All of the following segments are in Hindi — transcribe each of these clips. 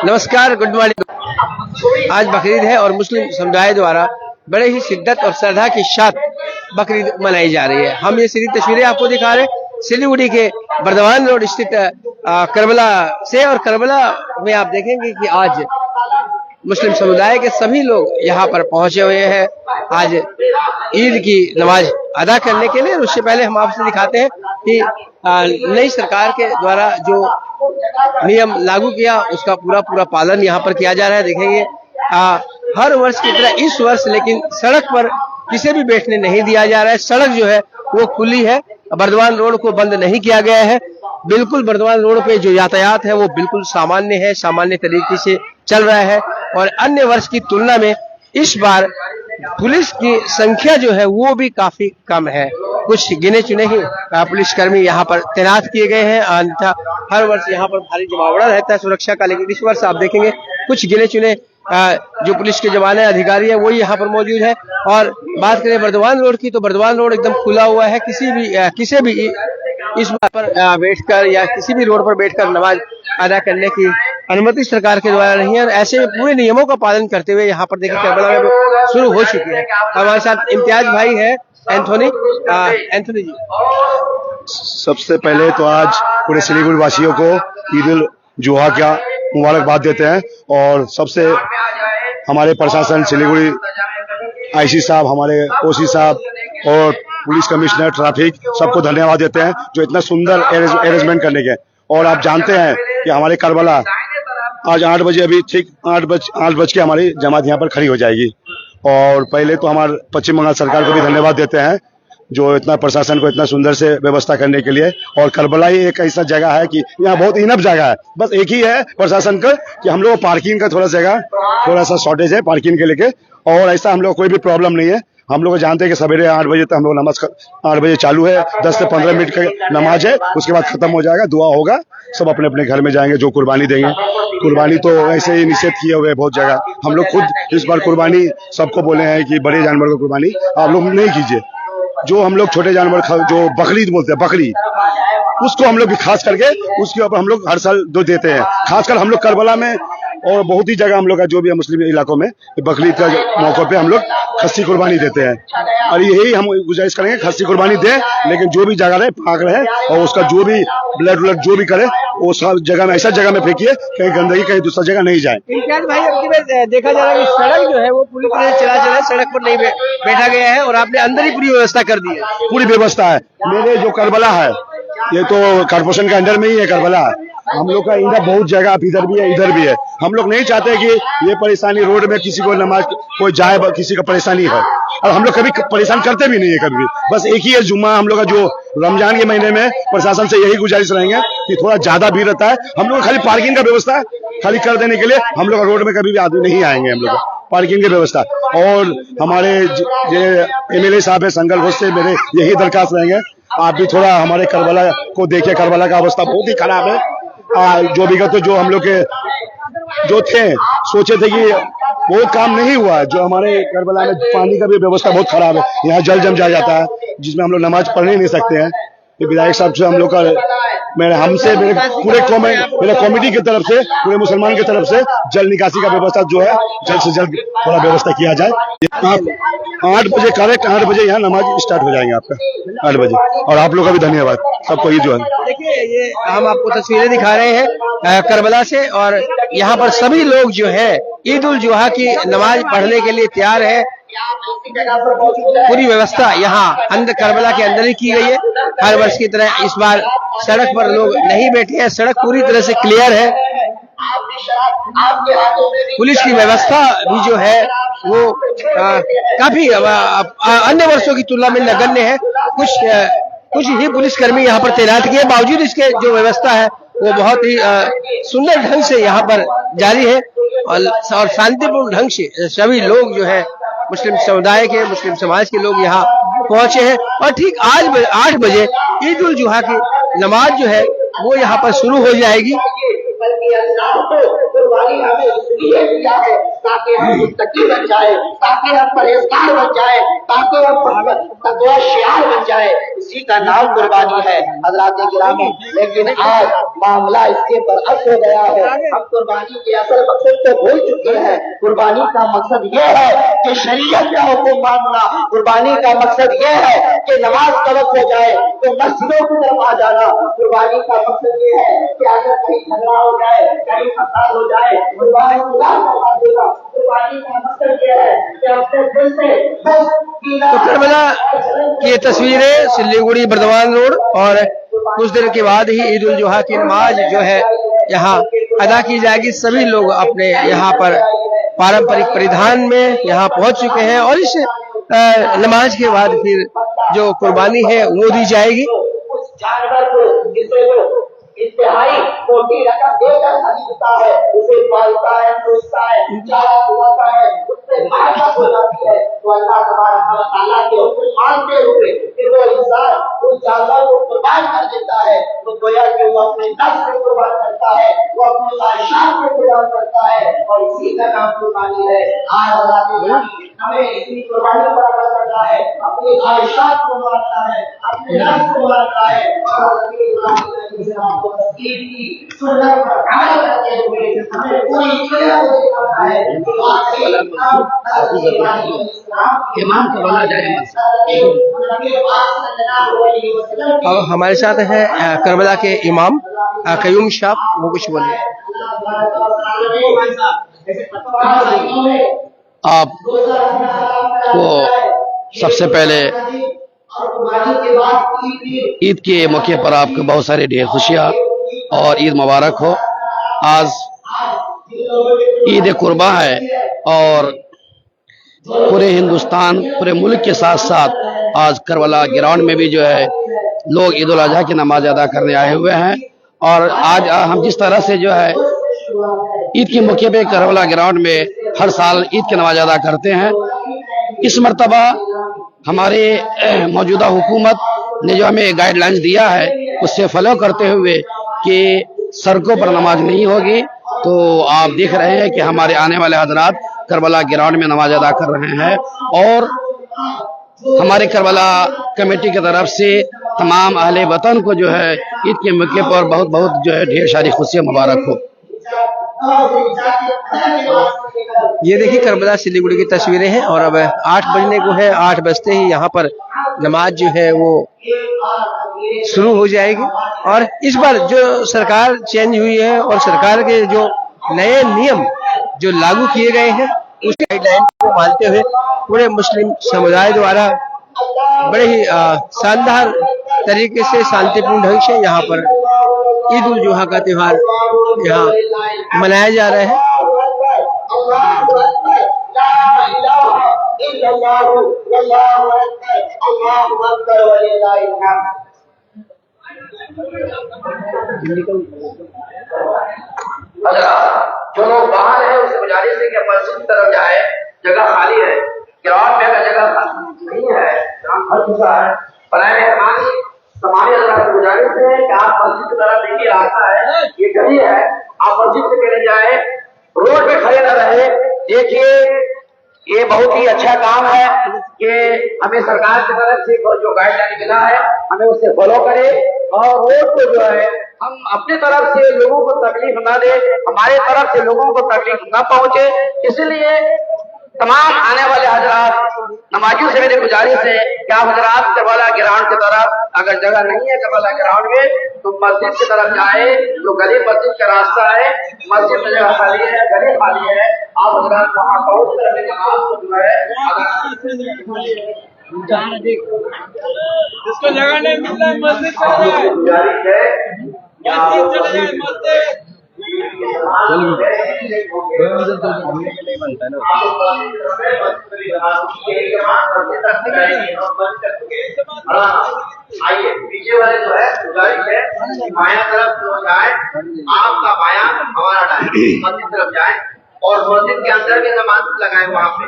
नमस्कार, गुड मॉर्निंग। आज बकरीद है और मुस्लिम समुदाय द्वारा बड़े ही शिद्दत और श्रद्धा के साथ बकरीद मनाई जा रही है। हम ये सीधी तस्वीरें आपको दिखा रहे हैं सिलीगुड़ी के बर्दवान रोड स्थित करबला से। और करबला में आप देखेंगे कि आज मुस्लिम समुदाय के सभी लोग यहाँ पर पहुंचे हुए हैं आज ईद की नमाज अदा करने के लिए। उससे पहले हम आपसे दिखाते हैं कि नई सरकार के द्वारा जो नियम लागू किया उसका पूरा पालन यहाँ पर किया जा रहा है। देखेंगे हर वर्ष की तरह इस वर्ष लेकिन सड़क पर किसी भी बैठने नहीं दिया जा रहा है। सड़क जो है वो खुली है, बर्दवान रोड को बंद नहीं किया गया है। बिल्कुल बर्दवान रोड पे जो यातायात है वो बिल्कुल सामान्य है, सामान्य तरीके से चल रहा है। और अन्य वर्ष की तुलना में इस बार पुलिस की संख्या जो है वो भी काफी कम है। कुछ गिने चुने ही पुलिसकर्मी यहाँ पर तैनात किए गए हैं। अन्यथा हर वर्ष यहाँ पर भारी जमावड़ा रहता है सुरक्षा का, लेकिन इस वर्ष आप देखेंगे कुछ गिने चुने जो पुलिस के जवान अधिकारी है वो यहाँ पर मौजूद है। और बात करें बर्दवान रोड की तो बर्दवान रोड एकदम खुला हुआ है। किसी भी इस बात पर बैठकर या किसी भी रोड पर बैठकर नमाज अदा करने की अनुमति सरकार के द्वारा नहीं है। ऐसे में पूरे नियमों का पालन करते हुए यहाँ पर देखिए करबला में शुरू हो चुकी है। हमारे साथ इम्तियाज भाई है, एंथोनी जी। सबसे पहले तो आज पूरे सिलीगुड़ी वासियों को ईद उल जुहा का मुबारकबाद देते हैं। और सबसे हमारे प्रशासन सिलीगुड़ी आईसी साहब, हमारे ओसी साहब और पुलिस कमिश्नर ट्रैफिक सबको धन्यवाद देते हैं जो इतना सुंदर अरेंजमेंट करने के। और आप जानते हैं कि हमारे करबला आज 8 बजे, अभी ठीक 8 बज के हमारी जमात यहाँ पर खड़ी हो जाएगी। और पहले तो हमारे पश्चिम बंगाल सरकार को भी धन्यवाद देते हैं जो इतना प्रशासन को इतना सुंदर से व्यवस्था करने के लिए। और करबला ही एक ऐसा जगह है कि यहाँ बहुत इनफ जगह है, बस एक ही है प्रशासन का कि हम लोग पार्किंग का थोड़ा सा शॉर्टेज है पार्किंग के लेके। और ऐसा हम लोग कोई भी प्रॉब्लम नहीं है। हम लोग जानते हैं कि सवेरे 8 बजे तक हम लोग नमाज 8 बजे चालू है, 10 से 15 मिनट का नमाज है, उसके बाद खत्म हो जाएगा, दुआ होगा, सब अपने अपने घर में जाएंगे जो कुर्बानी देंगे। कुर्बानी तो ऐसे ही निषेध किए हुए बहुत जगह। हम लोग खुद इस बार कुर्बानी सबको बोले हैं कि बड़े जानवर को कुर्बानी आप लोग नहीं कीजिए। जो हम लोग छोटे जानवर जो बकरीद बोलते हैं, बकरी, उसको हम लोग भी खास करके उसके ऊपर हम लोग हर साल दो देते हैं। खासकर हम लोग करबला में और बहुत ही जगह हम लोग का जो भी है मुस्लिम इलाकों में बकरीद का मौके पे हम लोग खस्सी कुर्बानी देते हैं। और यही हम गुजारिश करेंगे खस्सी कुर्बानी दें, लेकिन जो भी जगह रहे पाक रहे और उसका जो भी ब्लड जो भी करे वो सब जगह में ऐसा जगह में फेंकिए कहीं गंदगी कहीं दूसरा जगह नहीं जाए। इम्तियाज भाई, अब देखा जा रहा है कि सड़क जो है वो पूरी तरह चला सड़क पर नहीं बैठा गया है और आपने अंदर ही पूरी व्यवस्था कर दी है। पूरी व्यवस्था है। मेरे जो करबला है ये तो कॉर्पोरेशन के अंडर में ही है करबला। हम लोग का इधर बहुत जगह इधर भी है इधर भी है। हम लोग नहीं चाहते कि ये परेशानी रोड में किसी को नमाज कोई जाए, किसी का परेशानी है। और हम लोग कभी परेशान करते भी नहीं है कभी। बस एक ही है जुम्मा हम लोग का जो रमजान के महीने में प्रशासन से यही गुजारिश रहेंगे कि थोड़ा ज्यादा भीड़ रहता है। हम लोग खाली पार्किंग का व्यवस्था खाली कर देने के लिए हम लोग रोड में कभी भी आदमी नहीं आएंगे। हम लोग पार्किंग की व्यवस्था और हमारे MLA साहब है संगल घोष से मेरे यही दरखास्त रहेंगे आप भी थोड़ा हमारे करबला को देखिए। करबला का अवस्था बहुत ही खराब है। जो विगत जो हम लोग के जो थे सोचे थे कि बहुत काम नहीं हुआ। जो हमारे करबला में पानी का भी व्यवस्था बहुत खराब है। यहाँ जल जम जाता है जिसमें हम लोग नमाज पढ़ नहीं सकते हैं। विधायक साहब से हम लोग का मेरे पूरे कमेटी की तरफ से पूरे मुसलमान की तरफ से जल निकासी का व्यवस्था जो है जल्द से जल्द थोड़ा व्यवस्था किया जाए। आप 8 बजे करेक्ट 8 बजे यहाँ नमाज स्टार्ट हो जाएंगे आपका 8 बजे। और आप लोग का भी धन्यवाद सबको। ये जो है देखिए ये हम आपको तस्वीरें दिखा रहे हैं करबला से और यहाँ पर सभी लोग जो है ईद उल जुहा की नमाज पढ़ने के लिए तैयार है। पूरी व्यवस्था यहाँ अंदर करबला के अंदर ही की गई है। हर वर्ष की तरह इस बार सड़क पर लोग नहीं बैठे हैं। सड़क पूरी तरह से क्लियर है। पुलिस की व्यवस्था भी जो है वो काफी अन्य वर्षों की तुलना में नगण्य है। कुछ ही पुलिसकर्मी यहाँ पर तैनात किए, बावजूद इसके जो व्यवस्था है वो बहुत ही सुंदर ढंग से यहाँ पर जारी है और शांतिपूर्ण ढंग से सभी लोग जो है मुस्लिम समुदाय के मुस्लिम समाज के लोग यहाँ पहुंचे हैं। और ठीक आज 8 बजे ईद उल जुहा की नमाज जो है वो यहाँ पर शुरू हो जाएगी। ताकि हम मुत्तकी बन जाए, ताकि हम परहेजगार बन जाए, ताकि हम तकवाशियार बन जाए। उसी का नाम कुर्बानी है हजरात गिरामी। लेकिन आज मामला इसके बरअक्स हो गया है। हम कुर्बानी के असल मकसद को भूल चुके हैं। कुर्बानी का मकसद ये है कि शरीयत का हुक्म मानना। कुर्बानी का मकसद ये है कि नमाज का वक्त हो जाए तो मस्जिदों की तरफ आ जाना। कुर्बानी का मकसद ये है कि अगर कहीं झगड़ा हो जाए, कहीं फसाद हो जाए, कुर्बानी देगा। कुर्बानी का मकसद ये है कि अपने दिल से तो करबला की ये तस्वीरें सिलीगुड़ी बर्दवान रोड, और कुछ देर के बाद ही ईद उल जुहा की नमाज जो है यहाँ अदा की जाएगी। सभी लोग अपने यहाँ पर पारंपरिक परिधान में यहाँ पहुंच चुके हैं और इस नमाज के बाद फिर जो कुर्बानी है वो दी जाएगी। उस जानवर को जिसे वो इंतहाई मोटी रकम देकर खरीदता है, उसे पालता है, पोसता है, चारा खिलाता है, उससे महबत हो जाती है, तो अल्लाह तबारक व तआला के हुक्म मानते हुए फिर वो इंसान उस जानवर को कुर्बान कर देता है। तो गोया कि वो अपने नफ्स को कुर्बान करता है, वो अपनी ख्वाहिशात को कुर्बान करता है, और इसी का नाम कुर्बानी है। आज अल्लाह हमें इतनी कुर्बानी पर अमल करना है, अपनी ख्वाहिशात को मारता है, अपने नफ्स को मारता है, और अपनी को तस्कीर की सुन्नत पर अमल करते हुए हमें पूरी दुनिया को दिखाना है कि वाकई इमाम करबला जाए। अब हमारे साथ है करबला के इमाम कयूम साहब, वो कुछ बोले। आपको सबसे पहले ईद के मौके पर आपको बहुत सारी ढेर खुशियाँ और ईद मुबारक हो। आज ईद कुर्बा है और पूरे हिंदुस्तान, पूरे मुल्क के साथ साथ आज करबला ग्राउंड में भी जो है लोग ईद उल अजहा की नमाज अदा करने आए हुए हैं। और आज हम जिस तरह से जो है ईद के मौके पे करबला ग्राउंड में हर साल ईद की नमाज अदा करते हैं, इस मर्तबा हमारे मौजूदा हुकूमत ने जो हमें गाइडलाइंस दिया है उससे फॉलो करते हुए कि सड़कों पर नमाज नहीं होगी। तो आप देख रहे हैं कि हमारे आने वाले हजरात करबला ग्राउंड में नमाज अदा कर रहे हैं, और हमारे करबला कमेटी की तरफ से तमाम अहले वतन को जो है ईद के मौके पर बहुत बहुत जो है ढेर सारी खुशियाँ मुबारक हो। ये देखिए करबला सिलीगुड़ी की तस्वीरें हैं, और अब 8 बजने को है। 8 बजते ही यहाँ पर नमाज जो है वो शुरू हो जाएगी। और इस बार जो सरकार चेंज हुई है और सरकार के जो नए नियम जो लागू किए गए हैं उस गाइडलाइन को मानते हुए पूरे मुस्लिम समुदाय द्वारा बड़े ही शानदार तरीके से शांतिपूर्ण ढंग से यहाँ पर ईद उल जुहा का त्योहार यहाँ मनाया जा रहा है। जो लोग बाहर है उससे गुजारिश है कि मस्जिद की तरफ जाए, जगह खाली है। ग्राउंड में जगह नहीं है, ग्राउंड भर चुका है। हमारी गुजारिश है कि आप मस्जिद की तरफ देखिए, रास्ता है, ये गली है, आप मस्जिद से पहले जाए, रोड पे खड़े न रहे। देखिए ये बहुत ही अच्छा काम है कि हमें सरकार की तरफ से जो गाइडलाइन मिला है हमें उससे फॉलो करें, और रोड को जो है हम अपने तरफ से लोगों को तकलीफ न दे, हमारे तरफ से लोगों को तकलीफ न पहुंचे। इसलिए तमाम आने वाले हजरात नमाजियों से मेरी गुजारिश है कि आप हजरात करबला ग्राउंड की तरफ, अगर जगह नहीं है करबला ग्राउंड में तो मस्जिद की तरफ जाए। जो गली मस्जिद का रास्ता है, मस्जिद में जगह खाली है, गली खाली है, आप हजरात वहाँ पहुँच कर अपनी नमाज को जो है जिसको जगह नहीं मिलता है मस्जिद चले जाए, गुजारिश है मस्जिद चले जाए, मस्जिद आइए पीछे वाले जो है गुजारिश है बायां तरफ जो जाए, आपका बायां हमारा दायां, मस्जिद तरफ जाए और मस्जिद के अंदर भी नमाज लगाए वहाँ पे।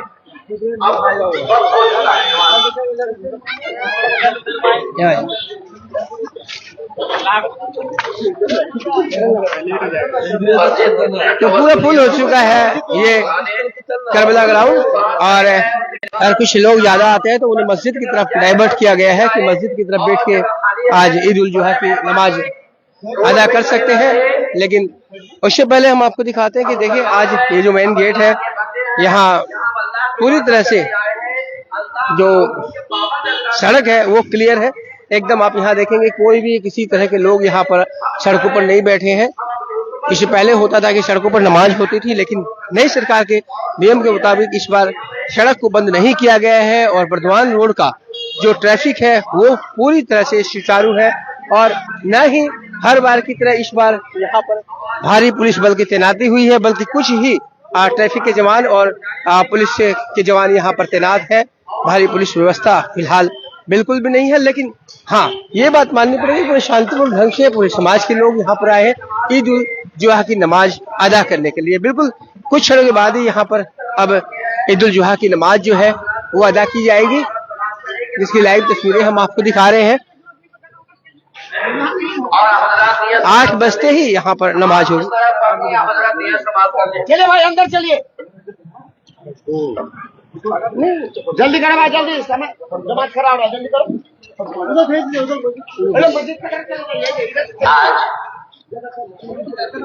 अब वक्त हो चुका है नमाज। तो पूरा फुल हो चुका है ये करबला ग्राउंड, और अगर कुछ लोग ज्यादा आते हैं तो उन्हें मस्जिद की तरफ डाइवर्ट किया गया है कि मस्जिद की तरफ बैठ के आज ईद उल जुहा की नमाज अदा कर सकते हैं। लेकिन उससे पहले हम आपको दिखाते हैं कि देखिए आज ये जो मेन गेट है यहाँ पूरी तरह से जो सड़क है वो क्लियर है एकदम। आप यहाँ देखेंगे कोई भी किसी तरह के लोग यहाँ पर सड़कों पर नहीं बैठे हैं। इससे पहले होता था कि सड़कों पर नमाज होती थी, लेकिन नई सरकार के नियम के मुताबिक इस बार सड़क को बंद नहीं किया गया है और बर्दवान रोड का जो ट्रैफिक है वो पूरी तरह से सुचारू है। और न ही हर बार की तरह इस बार यहाँ पर भारी पुलिस बल की तैनाती हुई है, बल्कि कुछ ही ट्रैफिक के जवान और पुलिस के जवान यहाँ पर तैनात है। भारी पुलिस व्यवस्था फिलहाल बिल्कुल भी नहीं है, लेकिन हाँ ये बात माननी पड़ेगी पूरे शांतिपूर्ण ढंग से पूरे समाज के लोग यहाँ पर आए हैं ईद उल जुहा की नमाज अदा करने के लिए। बिल्कुल कुछ क्षणों के बाद ही यहाँ पर अब ईद उल जुहा की नमाज जो है वो अदा की जाएगी, जिसकी लाइव तस्वीरें हम आपको दिखा रहे हैं। 8 बजते ही यहाँ पर नमाज होगी। चलिए भाई अंदर चलिए, जल्दी करो भाई, जल्दी समय नमाज खराब है, जल्दी करो। आज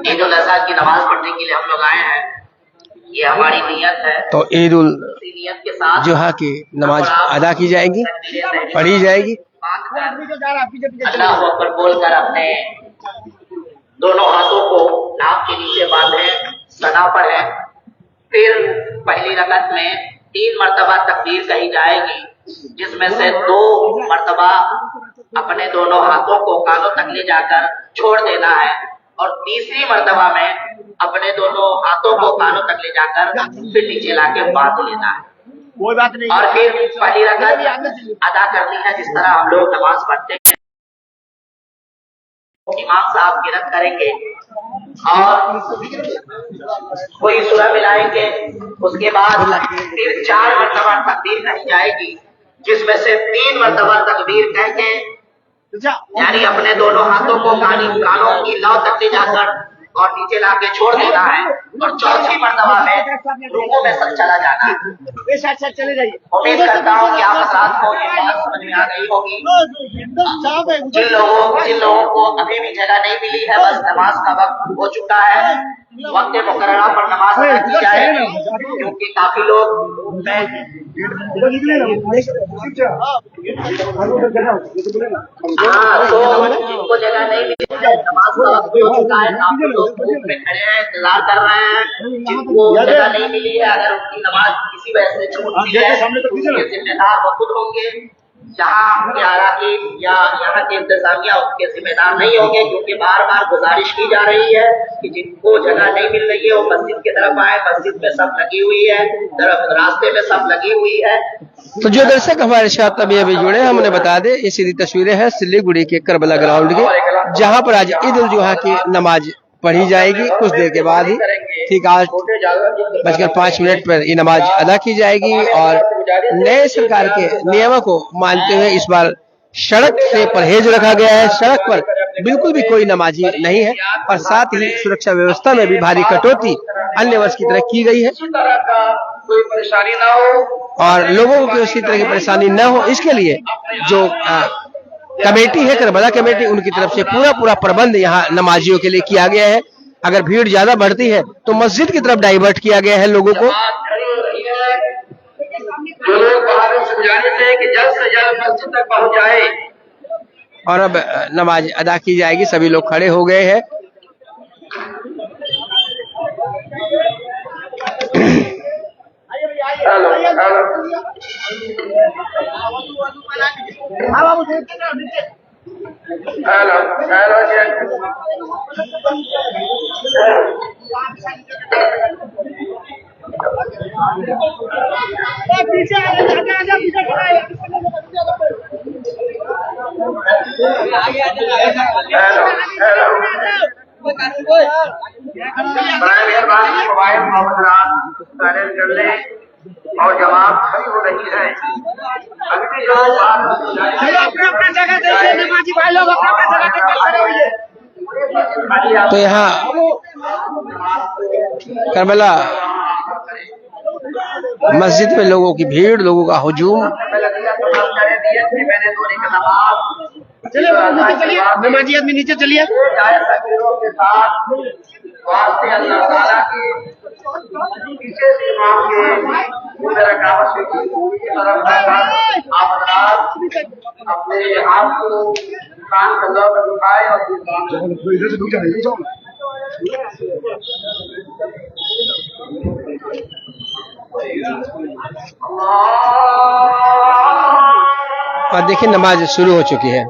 ईद उल अजहा की नमाज पढ़ने के लिए हम लोग आए हैं, ये हमारी नियत है। तो ईद उल नियत के साथ जुहा की नमाज अदा की जाएगी, पढ़ी जाएगी। अल्लाह अकबर बोलकर अपने दोनों हाथों को नाक के नीचे बांधे, सना पढ़े, फिर पहली रकत में 3 मर्तबा तकबीर कही जाएगी, जिसमें से 2 मर्तबा अपने दोनों हाथों को कानों तक ले जाकर छोड़ देना है और तीसरी मर्तबा में अपने दोनों हाथों को कानों तक ले जाकर फिर नीचे लाके बांध लेना है। कोई बात नहीं। और फिर पहली रकत अदा करनी है जिस तरह हम लोग नमाज पढ़ते हैं। इमाम साहब किरत करेंगे और कोई सूरह मिलाएंगे, उसके बाद फिर 4 मर्तबा तकबीर कही जाएगी, जिसमें से 3 मर्तबा तकबीर कह के यानी अपने दोनों हाथों को कानों की लौ तक ले जाकर और नीचे लाके छोड़ देना है और चौथी मर्तबा में रुकू में सब चला जाना है। चले जाइए। उम्मीद करता हूँ कि आप हज़रात को ये बात समझ में आ गई होगी। जिन लोगों को अभी भी जगह नहीं मिली है, बस नमाज का वक्त हो चुका है, वक्त मुकर्ररा पर नमाज अदा की जाएगी, क्योंकि काफी लोग तो जिनको जगह नहीं मिली है, नमाज का वक्त हो चुका है, काफी लोग धूप में खड़े हैं, इंतजार कर रहे हैं। जिनको जगह नहीं मिली है, अगर उनकी नमाज किसी वजह से छूट गई है, उसके जिम्मेदार वो खुद होंगे। यहाँ के अराकीन या यहाँ के इंतजामिया उसके जिम्मेदार नहीं होंगे, क्योंकि बार बार गुजारिश की जा रही है कि जिनको जगह नहीं मिल रही है वो मस्जिद की तरफ आए। मस्जिद में सब लगी हुई है, रास्ते में सब लगी हुई है। तो जो दर्शक हमारे साथ अभी जुड़े, हमने बता दें ये सीधी तस्वीरें हैं सिलीगुड़ी के करबला ग्राउंड की, जहां पर आज ईद उल जुहा की नमाज पढ़ी जाएगी। कुछ देर के बाद ही ठीक 8:05 पर ये नमाज अदा की जाएगी और नए सरकार के नियमों को मानते हुए इस बार सड़क से परहेज रखा गया है। सड़क पर बिल्कुल भी कोई नमाजी नहीं है और साथ ही सुरक्षा व्यवस्था में भी भारी कटौती अन्य वर्ष की तरह की गई है कोई परेशानी ना हो और लोगों को किसी तरह की परेशानी न हो, इसके लिए जो कमेटी है करबला कमेटी, उनकी तरफ से पूरा प्रबंध यहाँ नमाजियों के लिए किया गया है। अगर भीड़ ज्यादा बढ़ती है तो मस्जिद की तरफ डाइवर्ट किया गया है लोगों को। जो लोग बाहर समझाने से कि जल्द से जल्द मस्जिद तक पहुंच जाए। और अब नमाज अदा की जाएगी, सभी लोग खड़े हो गए हैं। मेहरबानी मोबाइल मोहम्मद रात साइलेंट कर ले। और जमात खड़ी हो रही है। अगली जो अपने जगह देखिए, नमाजी भाई लोग अपने जगह देखिए, खड़े होइए। तो यहाँ करबला मस्जिद में लोगों की भीड़, लोगों का हुजूम। नमाजी आदमी नीचे चलिए। अपने हाथ को कान के दौर में उठाए और इधर से रुक जाए और देखिए नमाज शुरू हो चुकी है।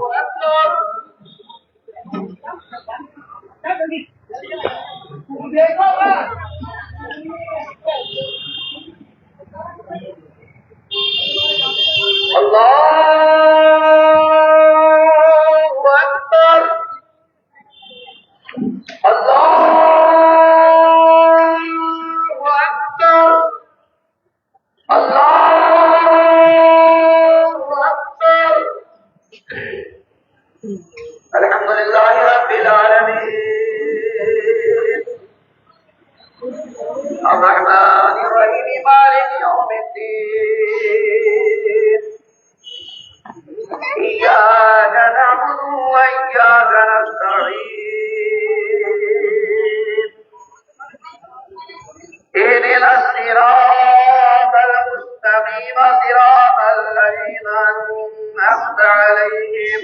अल्हम्दुलिल्लाह रब्बिल आलमीन अर्रहमानिर रहीम मालिक यौमिद्दीन इय्याका नअबुदु व इय्याका नस्तईन इहदिनस सिरातल मुस्तकीम सिरातल लज़ीना अन'अमता अलैहिम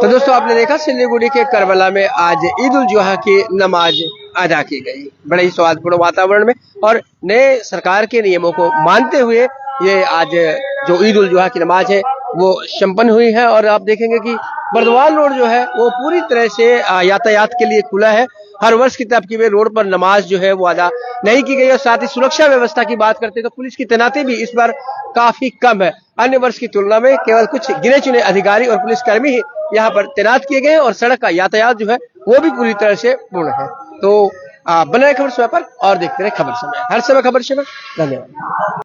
तो दोस्तों आपने देखा सिलीगुड़ी के करबला में आज ईद उल जुहा की नमाज अदा की गई बड़े ही सौहार्दपूर्ण वातावरण में और नए सरकार के नियमों को मानते हुए ये आज जो ईद उल जुहा की नमाज है वो संपन्न हुई है। और आप देखेंगे कि बर्दवान रोड जो है वो पूरी तरह से यातायात के लिए खुला है। हर वर्ष की तरफ की रोड पर नमाज जो है वो अदा नहीं की गई और साथ ही सुरक्षा व्यवस्था की बात करते तो पुलिस की तैनाती भी इस बार काफी कम है। अन्य वर्ष की तुलना में केवल कुछ गिने चुने अधिकारी और पुलिसकर्मी ही यहाँ पर तैनात किए गए और सड़क का यातायात जो है वो भी पूरी तरह से पूर्ण है। तो बने खबर समय पर और देखते रहे खबर समय, हर समय खबर समय। धन्यवाद।